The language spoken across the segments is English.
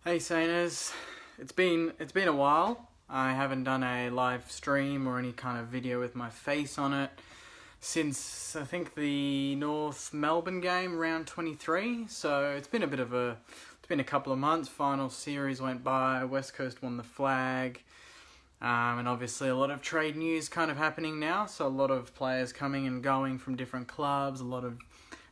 Hey Saners, it's been a while. I haven't done a live stream or any kind of video with my face on it since I think the North Melbourne game, round 23. So it's been a couple of months. Final series went by. West Coast won the flag, and obviously a lot of trade news kind of happening now. So a lot of players coming and going from different clubs. A lot of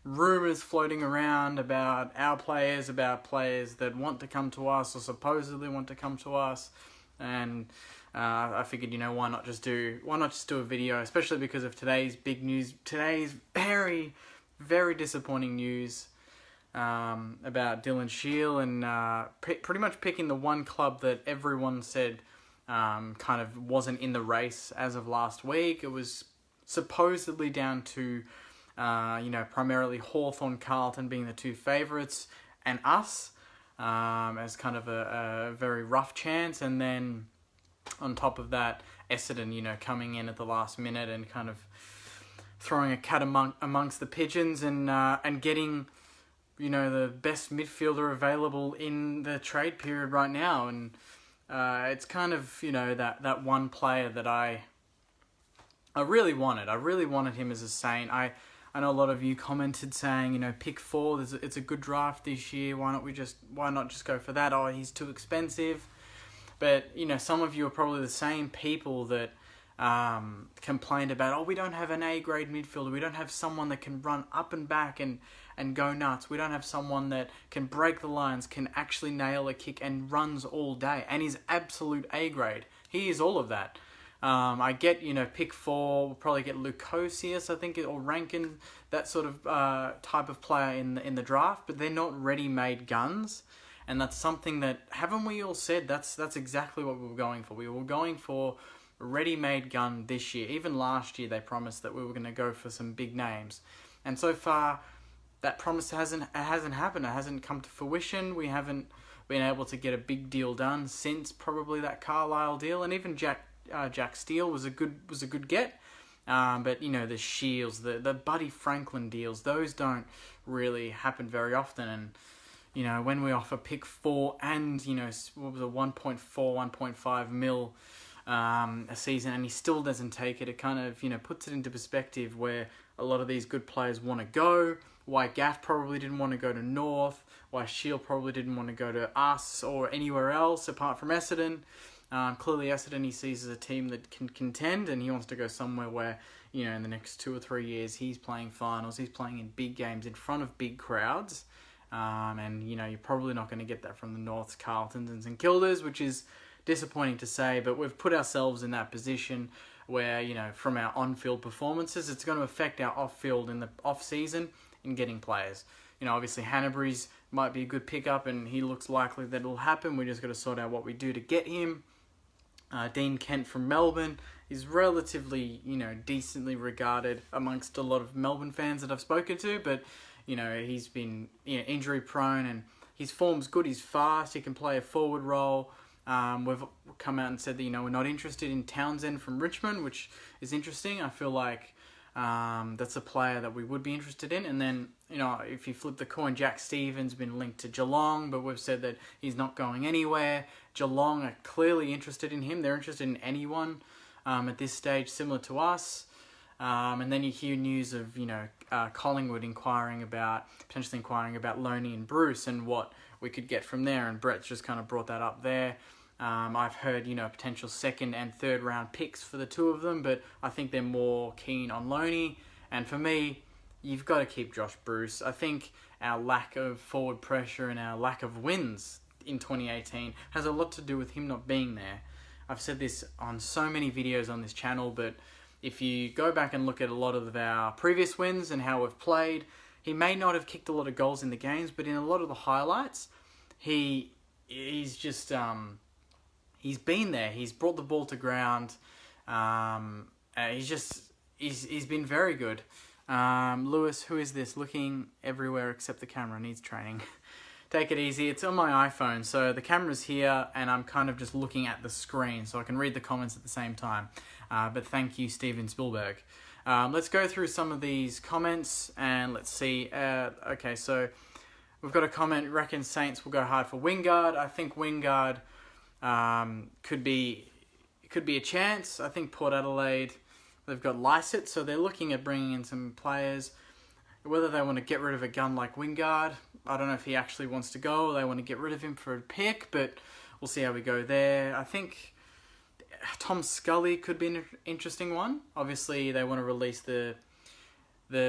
rumours floating around about our players, about players that want to come to us or supposedly want to come to us, and I figured, why not just do a video, especially because of today's big news, today's very, very disappointing news about Dylan Shiel and pretty much picking the one club that everyone said kind of wasn't in the race as of last week. It was supposedly down to primarily Hawthorn, Carlton being the two favourites, and us as kind of a very rough chance. And then on top of that, Essendon, coming in at the last minute and kind of throwing a cat amongst the pigeons and getting, the best midfielder available in the trade period right now. And it's kind of, that one player that I really wanted. I really wanted him as a Saint. I know a lot of you commented saying, pick 4. It's a good draft this year. Why not just go for that? Oh, he's too expensive. But some of you are probably the same people that complained about, oh, we don't have an A-grade midfielder. We don't have someone that can run up and back and go nuts. We don't have someone that can break the lines, can actually nail a kick and runs all day and is absolute A-grade. He is all of that. I get, pick 4, we'll probably get Lukosius, I think, or Rankin, that sort of type of player in the draft, but they're not ready-made guns, and that's something that, haven't we all said, that's exactly what we were going for. We were going for a ready-made gun this year. Even last year they promised that we were going to go for some big names, and so far that promise hasn't happened. It hasn't come to fruition. We haven't been able to get a big deal done since probably that Carlisle deal, and even Jack Steele was a good get, but the Shields, the Buddy Franklin deals, those don't really happen very often. And when we offer pick 4 and what was it, 1.4, 1.5 mil a season, and he still doesn't take it, it kind of puts it into perspective where a lot of these good players want to go. Why Gaff probably didn't want to go to North, why Shield probably didn't want to go to us or anywhere else apart from Essendon. Clearly Essendon he sees as a team that can contend, and he wants to go somewhere where, in the next 2 or 3 years, he's playing finals, he's playing in big games in front of big crowds. And, you're probably not going to get that from the Norths, Carltons and St Kildas, which is disappointing to say, but we've put ourselves in that position where, from our on-field performances, it's going to affect our off-field in the off-season in getting players. Obviously Hanbury's might be a good pickup, and he looks likely that it'll happen. We just got to sort out what we do to get him. Dean Kent from Melbourne is relatively, decently regarded amongst a lot of Melbourne fans that I've spoken to, but, he's been injury prone and his form's good, he's fast, he can play a forward role. We've come out and said that, we're not interested in Townsend from Richmond, which is interesting. I feel like that's a player that we would be interested in. And then, if you flip the coin, Jack Stevens been linked to Geelong, but we've said that he's not going anywhere. Geelong are clearly interested in him. They're interested in anyone at this stage similar to us. And then you hear news of, Collingwood potentially inquiring about Loney and Bruce and what we could get from there. And Brett's just kind of brought that up there. I've heard, potential 2nd and 3rd round picks for the two of them, but I think they're more keen on Loney. And for me, you've got to keep Josh Bruce. I think our lack of forward pressure and our lack of wins in 2018 has a lot to do with him not being there. I've said this on so many videos on this channel, but if you go back and look at a lot of our previous wins and how we've played, he may not have kicked a lot of goals in the games, but in a lot of the highlights, he's just he's been there. He's brought the ball to ground. He's been very good. Lewis, who is this? Looking everywhere except the camera, needs training. Take it easy. It's on my iPhone, so the camera's here, and I'm kind of just looking at the screen, so I can read the comments at the same time. But thank you, Steven Spielberg. Let's go through some of these comments, and let's see. Okay, so we've got a comment, reckon Saints will go hard for Wingard. I think Wingard could be a chance. I think Port Adelaide, they've got Lycett, so they're looking at bringing in some players. Whether they want to get rid of a gun like Wingard, I don't know if he actually wants to go or they want to get rid of him for a pick, but we'll see how we go there. I think Tom Scully could be an interesting one. Obviously, they want to release the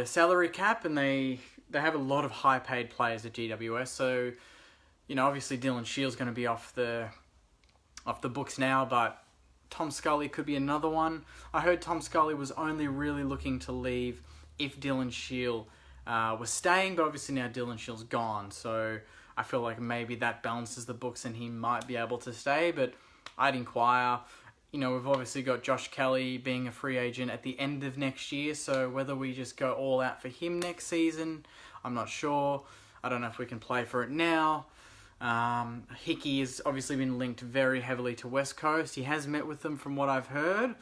salary cap, and they have a lot of high-paid players at GWS. So, obviously Dylan Shiel's going to be off the books now, but Tom Scully could be another one. I heard Tom Scully was only really looking to leave if Dylan Shiel was staying, but obviously now Dylan Shiel's gone, so I feel like maybe that balances the books and he might be able to stay, but I'd inquire. We've obviously got Josh Kelly being a free agent at the end of next year, so whether we just go all out for him next season, I'm not sure. I don't know if we can play for it now. Hickey has obviously been linked very heavily to West Coast. He has met with them from what I've heard.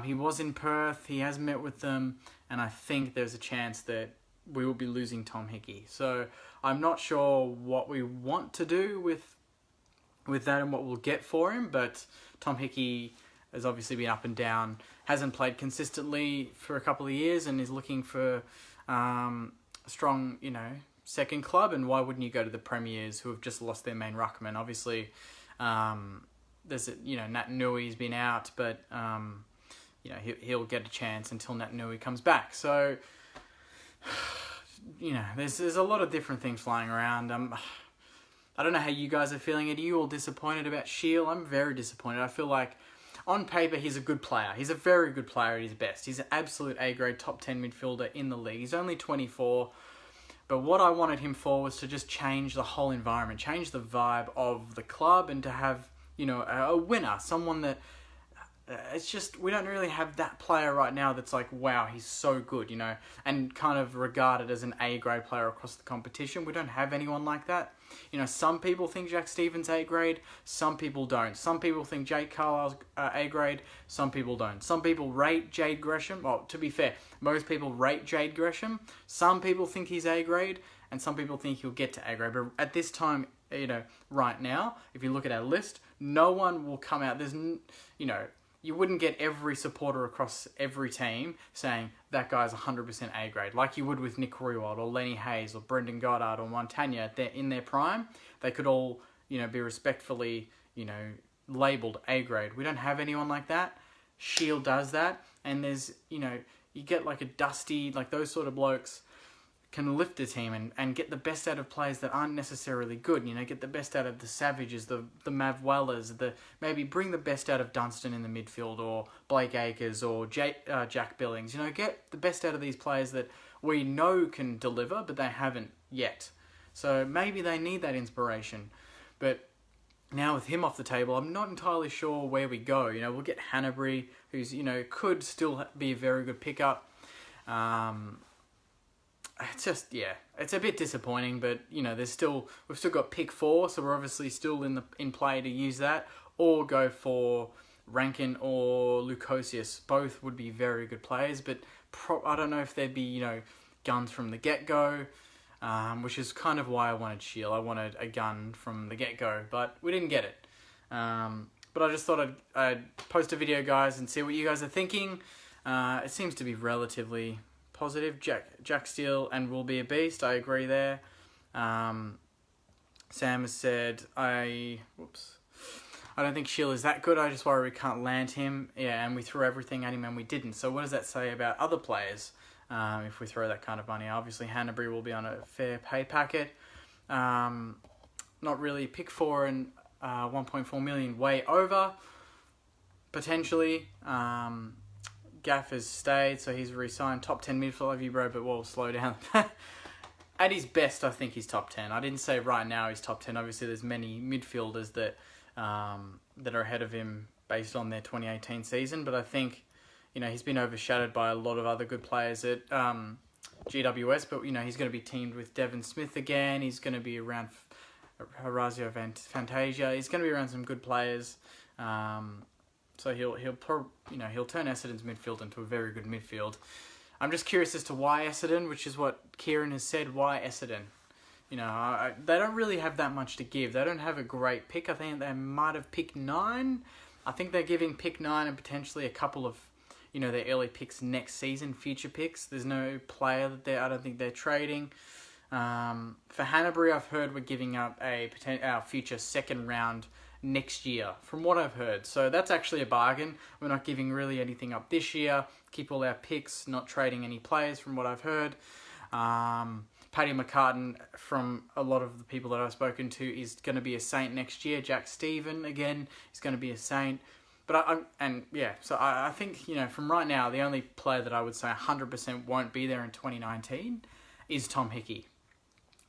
He was in Perth, he has met with them, and I think there's a chance that we will be losing Tom Hickey. So I'm not sure what we want to do with that and what we'll get for him, but Tom Hickey has obviously been up and down, hasn't played consistently for a couple of years, and is looking for a strong, second club. And why wouldn't you go to the Premiers, who have just lost their main ruckman? Obviously, there's Nat Nui's been out, but he'll get a chance until Nat Nui comes back. So there's a lot of different things flying around. I don't know how you guys are feeling. Are you all disappointed about Shiel? I'm very disappointed. I feel like on paper he's a good player. He's a very good player at his best. He's an absolute A-grade top 10 midfielder in the league. He's only 24. But what I wanted him for was to just change the whole environment, change the vibe of the club, and to have, a winner, someone that it's just, we don't really have that player right now that's like, wow, he's so good, and kind of regarded as an A-grade player across the competition. We don't have anyone like that. Some people think Jack Stevens A-grade, some people don't. Some people think Jake Carlisle's A-grade, some people don't. Some people rate Jade Gresham. Well, to be fair, most people rate Jade Gresham. Some people think he's A-grade, and some people think he'll get to A-grade. But at this time, right now, if you look at our list, no one will come out. There's, you wouldn't get every supporter across every team saying that guy's 100% A-grade, like you would with Nick Riewoldt or Lenny Hayes or Brendan Goddard or Montagna. They're in their prime. They could all, be respectfully, labelled A-grade. We don't have anyone like that. Shield does that, and there's, you get like a Dusty, like those sort of blokes can lift a team and get the best out of players that aren't necessarily good. Get the best out of the Savages, the Mav Wellers, maybe bring the best out of Dunstan in the midfield, or Blake Acres, or Jack Billings. Get the best out of these players that we know can deliver, but they haven't yet. So maybe they need that inspiration. But now with him off the table, I'm not entirely sure where we go. We'll get Hanbury, who's, could still be a very good pickup. It's just, it's a bit disappointing, but we've still got pick 4, so we're obviously still in play to use that, or go for Rankin or Lukosius. Both would be very good players, but I don't know if they'd be guns from the get-go, which is kind of why I wanted Shiel. I wanted a gun from the get-go, but we didn't get it. But I just thought I'd post a video, guys, and see what you guys are thinking. It seems to be relatively positive. Jack Steele and will be a beast. I agree there. Sam has said, I don't think Shiel is that good. I just worry we can't land him. Yeah, and we threw everything at him and we didn't. So what does that say about other players if we throw that kind of money? Obviously, Hanbury will be on a fair pay packet. Not really. Pick 4 and 1.4 million, way over, potentially. Gaff has stayed, so he's re-signed. Top 10 midfield of you, bro, but we'll slow down. At his best, I think he's top 10. I didn't say right now he's top 10. Obviously, there's many midfielders that are ahead of him based on their 2018 season, but I think, he's been overshadowed by a lot of other good players at GWS, but, he's going to be teamed with Devon Smith again. He's going to be around Horazio Fantasia. He's going to be around some good players. So he'll turn Essendon's midfield into a very good midfield. I'm just curious as to why Essendon, which is what Kieran has said. Why Essendon? You know, they don't really have that much to give. They don't have a great pick. I think they might have picked 9. I think they're giving pick 9 and potentially a couple of, you know, their early picks next season, future picks. There's no player that I don't think they're trading. For Hanbury, I've heard we're giving up our future second round next year, from what I've heard. So that's actually a bargain. We're not giving really anything up this year. Keep all our picks, not trading any players, from what I've heard. Paddy McCartan, from a lot of the people that I've spoken to, is going to be a Saint next year. Jack Stephen, again, is going to be a Saint. But I think, you know, from right now, the only player that I would say 100% won't be there in 2019 is Tom Hickey.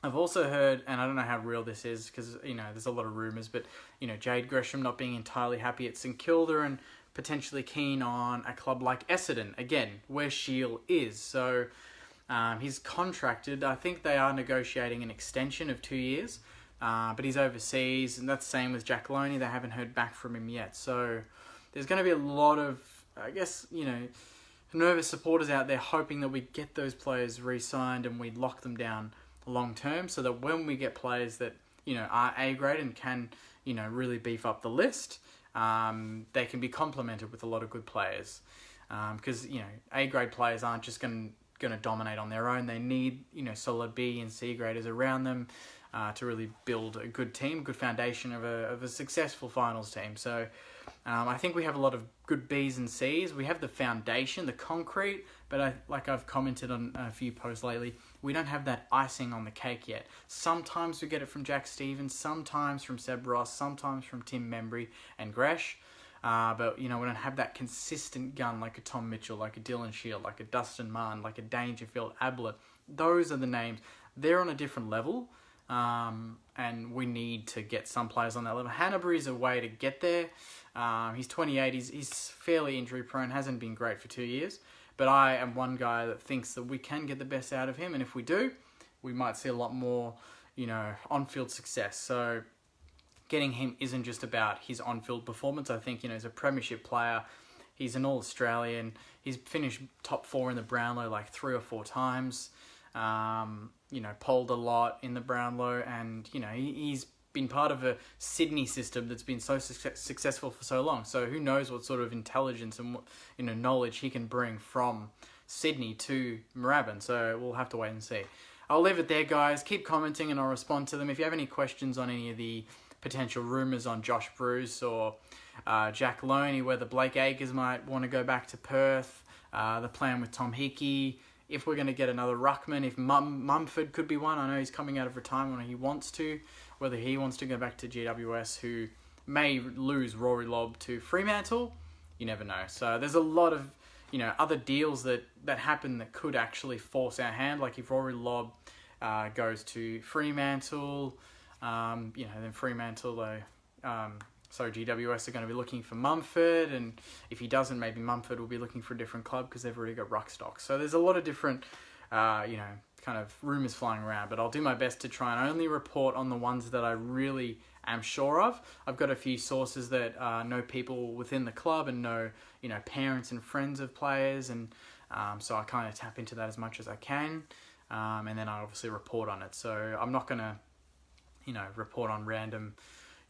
I've also heard, and I don't know how real this is because, you know, there's a lot of rumours, but, you know, Jade Gresham not being entirely happy at St Kilda and potentially keen on a club like Essendon, again, where Shield is. So he's contracted. I think they are negotiating an extension of 2 years, but he's overseas, and that's the same with Jack Loney. They haven't heard back from him yet. So there's going to be a lot of, I guess, you know, nervous supporters out there hoping that we get those players re-signed and we lock them down long term, so that when we get players that, you know, are A grade and can, you know, really beef up the list, they can be complemented with a lot of good players, because, you know, A grade players aren't just going to dominate on their own. They need, you know, solid B and C graders around them to really build a good team, good foundation of a successful finals team. So I think we have a lot of good Bs and Cs. We have the foundation, the concrete, but like I've commented on a few posts lately, we don't have that icing on the cake yet. Sometimes we get it from Jack Stevens, sometimes from Seb Ross, sometimes from Tim Membry and Gresh. But, you know, we don't have that consistent gun like a Tom Mitchell, like a Dylan Shield, like a Dustin Martin, like a Dangerfield, Ablett. Those are the names. They're on a different level, and we need to get some players on that level. Hanbury's a way to get there. He's 28, he's fairly injury prone, hasn't been great for 2 years. But I am one guy that thinks that we can get the best out of him, and if we do, we might see a lot more, you know, on-field success. So getting him isn't just about his on-field performance. I think, you know, he's a premiership player. He's an All-Australian. He's finished top 4 in the Brownlow like 3 or 4 times. You know, polled a lot in the Brownlow, and, you know, he's been part of a Sydney system that's been so successful for so long. So who knows what sort of intelligence and, you know, knowledge he can bring from Sydney to Moorabbin. So we'll have to wait and see. I'll leave it there, guys. Keep commenting and I'll respond to them. If you have any questions on any of the potential rumours on Josh Bruce or Jack Loney, whether Blake Acres might want to go back to Perth, the plan with Tom Hickey, if we're going to get another ruckman, if Mumford could be one. I know he's coming out of retirement and he wants to, whether he wants to go back to GWS, who may lose Rory Lobb to Fremantle, you never know. So there's a lot of, you know, other deals that happen that could actually force our hand, like if Rory Lobb goes to Fremantle, you know, then Fremantle, GWS are going to be looking for Mumford, and if he doesn't, maybe Mumford will be looking for a different club because they've already got ruck stock. So there's a lot of different, you know, kind of rumours flying around, but I'll do my best to try and only report on the ones that I really am sure of. I've got a few sources that know people within the club and know, you know, parents and friends of players, and so I kind of tap into that as much as I can, and then I obviously report on it. So I'm not going to, you know, report on random,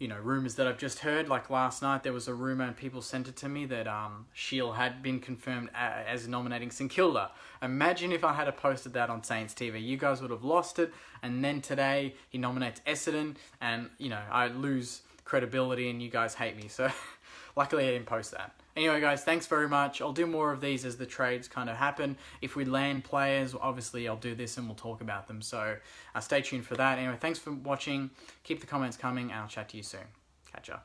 you know, rumours that I've just heard. Like last night, there was a rumour and people sent it to me that Shield had been confirmed as nominating St Kilda. Imagine if I had posted that on Saints TV. You guys would have lost it. And then today, he nominates Essendon, and, you know, I lose credibility and you guys hate me. So luckily I didn't post that. Anyway, guys, thanks very much. I'll do more of these as the trades kind of happen. If we land players, obviously I'll do this and we'll talk about them. So stay tuned for that. Anyway, thanks for watching. Keep the comments coming and I'll chat to you soon. Catch ya.